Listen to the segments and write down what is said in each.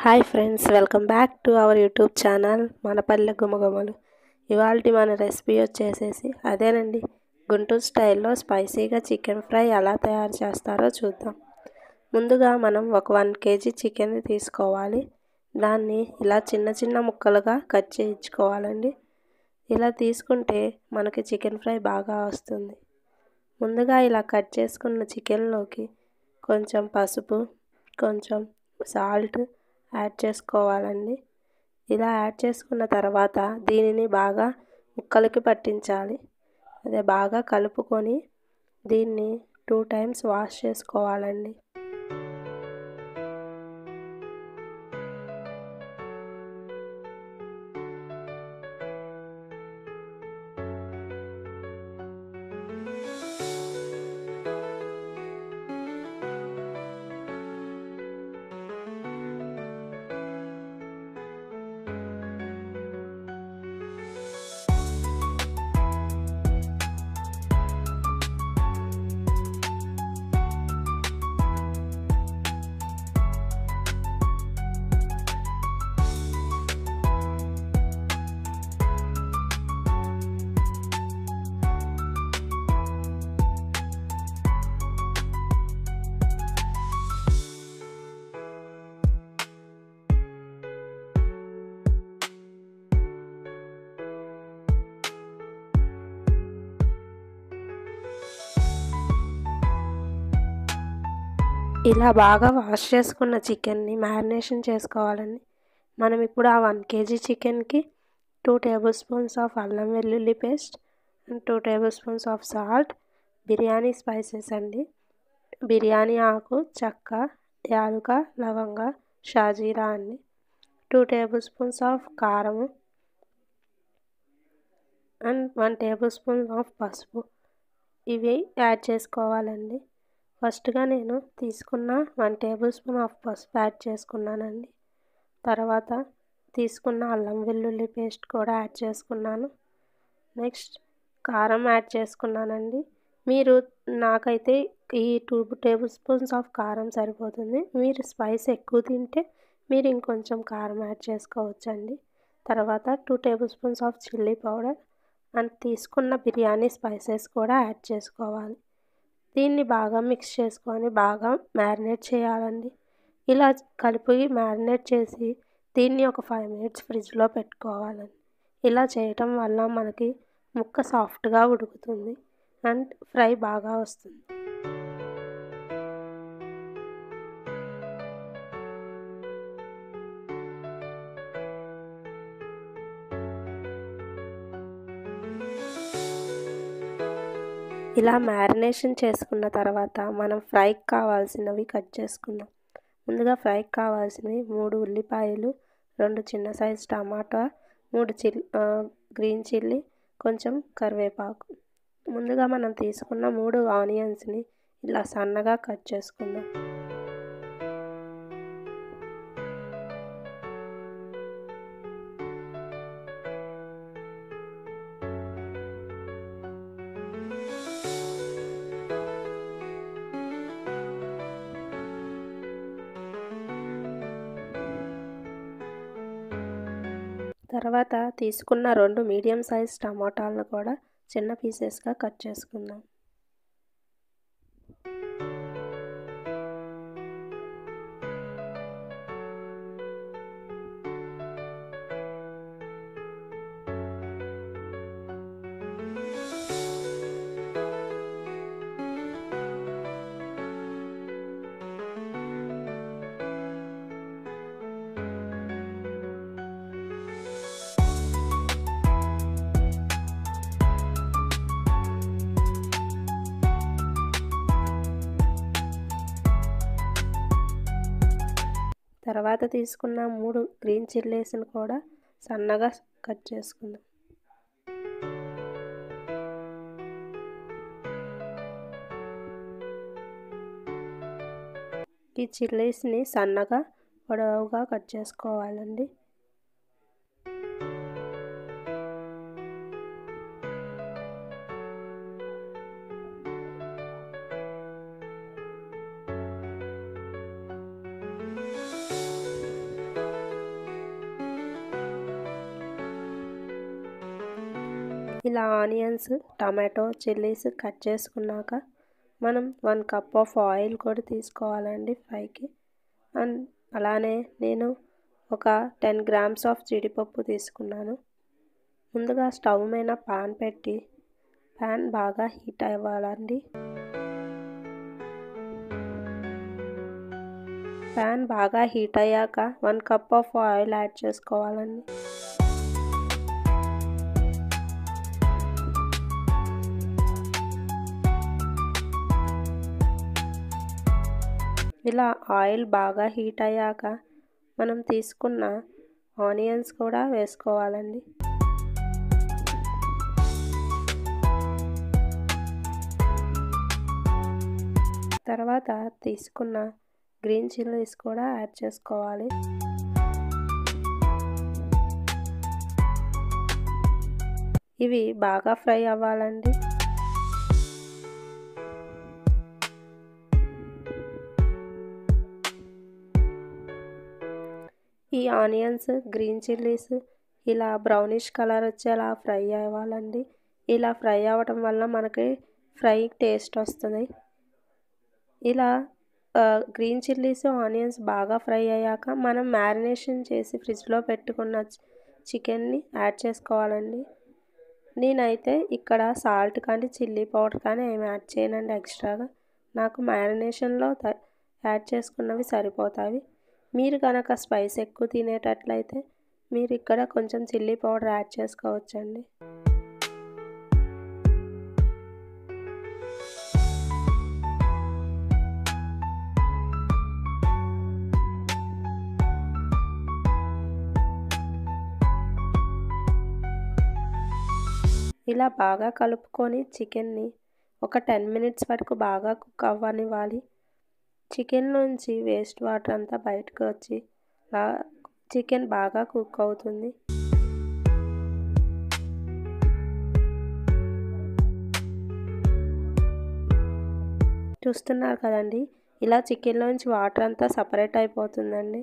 Hi friends, welcome back to our YouTube channel Manapalle Gumagumalu. ఇవాల్టి మన recipe వచ్చేసేసి అదేనండి, గుంటూరు స్టైల్లో స్పైసీగా చికెన్ ఫ్రై ఎలా తయారు చేస్తారో చూద్దాం. ముందుగా మనం ఒక 1 kg చికెన్ తీసుకోవాలి. దాన్ని ఇలా చిన్న చిన్న ముక్కలుగా కట్ చేయించుకోవాలండి. ఇలా తీసుకుంటే మనకి చికెన్ ఫ్రై బాగా వస్తుంది. ముందుగా ఇలా కట్ చేసుకున్న చికెన్లోకి కొంచెం పసుపు, కొంచెం సాల్ట్ యాడ్ చేసుకోవాలండి. ఇలా యాడ్ చేసుకున్న తర్వాత దీనిని బాగా ముక్కలకి పట్టించాలి. అదే బాగా కలుపుకొని దీన్ని 2 times వాష్ చేసుకోవాలండి. ఇలా బాగా వాష్ చేసుకున్న చికెన్ని మ్యారినేషన్ చేసుకోవాలండి. మనం ఇప్పుడు ఆ 1 kg చికెన్కి 2 tablespoons ఆఫ్ అల్లం వెల్లుల్లి paste and 2 tablespoons of salt, biryani spices అండి, బిర్యానీ ఆకు, చెక్క, యాలుక, లవంగ, షాజీరా అండి, 2 tablespoons ఆఫ్ కారము అండ్ 1 tablespoon ఆఫ్ పసుపు ఇవి యాడ్ చేసుకోవాలండి. ఫస్ట్గా నేను తీసుకున్న 1 tablespoon ఆఫ్ పసుపు యాడ్ చేసుకున్నానండి. తర్వాత తీసుకున్న అల్లం వెల్లుల్లి పేస్ట్ కూడా యాడ్ చేసుకున్నాను. నెక్స్ట్ కారం యాడ్ చేసుకున్నానండి. మీరు నాకైతే ఈ 2 tablespoons ఆఫ్ కారం సరిపోతుంది. మీరు స్పైస్ ఎక్కువ తింటే మీరు ఇంకొంచెం కారం యాడ్ చేసుకోవచ్చండి. తర్వాత 2 tablespoons of chilli powder and తీసుకున్న బిర్యానీ స్పైసెస్ కూడా యాడ్ చేసుకోవాలి. దీన్ని బాగా మిక్స్ చేసుకొని బాగా మ్యారినేట్ చేయాలండి. ఇలా కలిపి మ్యారినేట్ చేసి దీన్ని ఒక 5 minutes ఫ్రిడ్జ్లో పెట్టుకోవాలండి. ఇలా చేయటం వల్ల మనకి ముక్క సాఫ్ట్గా ఉడుకుతుంది అండ్ ఫ్రై బాగా వస్తుంది. ఇలా మ్యారినేషన్ చేసుకున్న తర్వాత మనం ఫ్రైకి కావాల్సినవి కట్ చేసుకుందాం. ముందుగా ఫ్రైకి కావాల్సినవి 3 ఉల్లిపాయలు, 2 చిన్న సైజు టమాటా, 3 గ్రీన్ చిల్లీ, కొంచెం కరివేపాకు. ముందుగా మనం తీసుకున్న 3 ఆనియన్స్ని ఇలా సన్నగా కట్ చేసుకుందాం. తర్వాత తీసుకున్న 2 మీడియం సైజ్ టమాటాలను కూడా చిన్న పీసెస్గా కట్ చేసుకుందాం. తర్వాత తీసుకున్న 3 గ్రీన్ చిల్లీస్ని కూడా సన్నగా కట్ చేసుకుందాం. ఈ చిల్లీస్ని సన్నగా పొడవుగా కట్ చేసుకోవాలండి. ఇలా ఆనియన్స్, టమాటో, చిల్లీస్ కట్ చేసుకున్నాక మనం 1 కప్ ఆఫ్ ఆయిల్ కూడా తీసుకోవాలండి ఫ్రైకి. అండ్ అలానే నేను ఒక 10 గ్రామ్స్ ఆఫ్ జీడిపప్పు తీసుకున్నాను. ముందుగా స్టవ్ మీద పాన్ పెట్టి పాన్ బాగా హీట్ అవ్వాలండి. పాన్ బాగా హీట్ అయ్యాక 1 కప్ ఆఫ్ ఆయిల్ యాడ్ చేసుకోవాలండి. ఇలా ఆయిల్ బాగా హీట్ అయ్యాక మనం తీసుకున్న ఆనియన్స్ కూడా వేసుకోవాలండి. తర్వాత తీసుకున్న గ్రీన్ చిల్లీస్ కూడా యాడ్ చేసుకోవాలి. ఇవి బాగా ఫ్రై అవ్వాలండి. ఈ ఆనియన్స్, గ్రీన్ చిల్లీస్ ఇలా బ్రౌనిష్ కలర్ వచ్చేలా ఫ్రై అవ్వాలండి. ఇలా ఫ్రై అవ్వటం వల్ల మనకి ఫ్రై టేస్ట్ వస్తుంది. ఇలా గ్రీన్ చిల్లీస్, ఆనియన్స్ బాగా ఫ్రై అయ్యాక మనం మ్యారినేషన్ చేసి ఫ్రిడ్జ్లో పెట్టుకున్న చికెన్ని యాడ్ చేసుకోవాలండి. నేనైతే ఇక్కడ సాల్ట్ కానీ చిల్లీ పౌడర్ కానీ ఏమి యాడ్ చేయనండి ఎక్స్ట్రాగా. నాకు మ్యారినేషన్లో యాడ్ చేసుకున్నవి సరిపోతాయి. మీరు కనుక స్పైస్ ఎక్కువ తినేటట్లయితే మీరు ఇక్కడ కొంచెం చిల్లీ పౌడర్ యాడ్ చేసుకోవచ్చండి. ఇలా బాగా కలుపుకొని చికెన్ని ఒక 10 మినిట్స్ వరకు బాగా కుక్ అవ్వనివ్వాలి. చికెన్ నుంచి వేస్ట్ వాటర్ అంతా బయటకు వచ్చి చికెన్ బాగా కుక్ అవుతుంది. చూస్తున్నారు కదండి, ఇలా చికెన్లోంచి వాటర్ అంతా సపరేట్ అయిపోతుందండి.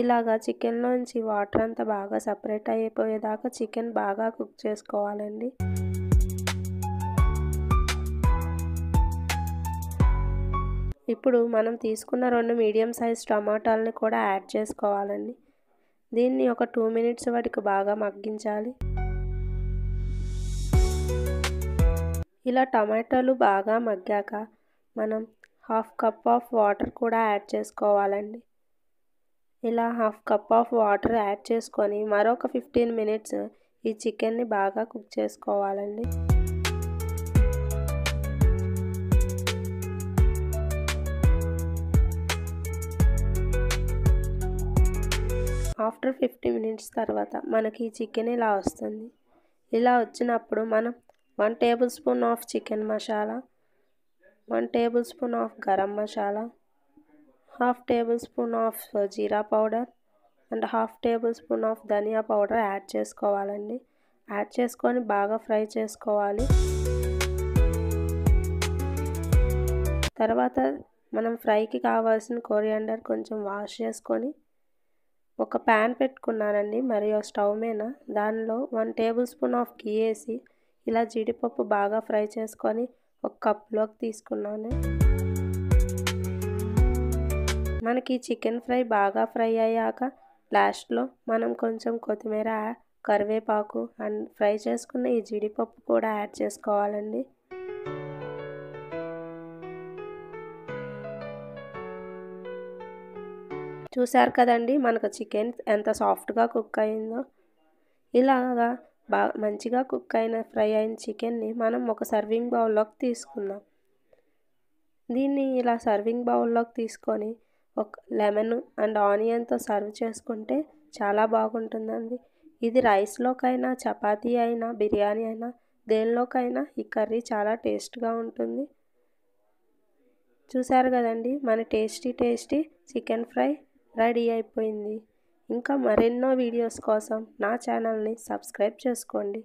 ఇలాగా చికెన్లోంచి వాటర్ అంతా బాగా సపరేట్ అయిపోయేదాకా చికెన్ బాగా కుక్ చేసుకోవాలండి. ఇప్పుడు మనం తీసుకున్న 2 మీడియం సైజ్ టమాటాలని కూడా యాడ్ చేసుకోవాలండి. దీన్ని ఒక 2 మినిట్స్ వరకు బాగా మగ్గించాలి. ఇలా టమాటాలు బాగా మగ్గాక మనం 1/2 కప్ ఆఫ్ వాటర్ కూడా యాడ్ చేసుకోవాలండి. ఇలా 1/2 కప్ ఆఫ్ వాటర్ యాడ్ చేసుకొని మరొక 15 మినిట్స్ ఈ చికెన్ని బాగా కుక్ చేసుకోవాలండి. ఆఫ్టర్ 50 మినిట్స్ తర్వాత మనకి చికెన్ ఇలా వస్తుంది. ఇలా వచ్చినప్పుడు మనం 1 tablespoon of chicken masala, 1 tablespoon of garam masala, 1/2 tablespoon of jeera powder and 1/2 tablespoon of dhania powder add చేసుకోవాలండి. యాడ్ చేసుకొని బాగా ఫ్రై చేసుకోవాలి. తర్వాత మనం ఫ్రైకి కావాల్సిన కొరియాండర్ కొంచెం వాష్ చేసుకొని ఒక ప్యాన్ పెట్టుకున్నానండి. మరియు స్టవ్ మీద దానిలో 1 టేబుల్ స్పూన్ ఆఫ్ గీ వేసి ఇలా జీడిపప్పు బాగా ఫ్రై చేసుకొని ఒక కప్లోకి తీసుకున్నాను. మనకి చికెన్ ఫ్రై బాగా ఫ్రై అయ్యాక లాస్ట్లో మనం కొంచెం కొత్తిమీర, కరివేపాకు అండ్ ఫ్రై చేసుకున్న ఈ జీడిపప్పు కూడా యాడ్ చేసుకోవాలండి. చూసారు కదండి మనకు చికెన్ ఎంత సాఫ్ట్గా కుక్ అయిందో. ఇలాగా మంచిగా కుక్ అయిన ఫ్రై అయిన చికెన్ని మనం ఒక సర్వింగ్ బౌల్లోకి తీసుకుందాం. దీన్ని ఇలా సర్వింగ్ బౌల్లోకి తీసుకొని ఒక లెమన్ అండ్ ఆనియన్తో సర్వ్ చేసుకుంటే చాలా బాగుంటుందండి. ఇది రైస్లోకైనా, చపాతీ అయినా, బిర్యానీ అయినా దేనిలోకైనా ఈ కర్రీ చాలా టేస్ట్గా ఉంటుంది. చూసారు కదండి మన టేస్టీ చికెన్ ఫ్రై రెడీ అయిపోయింది. ఇంకా మరెన్నో వీడియోస్ కోసం నా ఛానల్ని సబ్స్క్రైబ్ చేసుకోండి.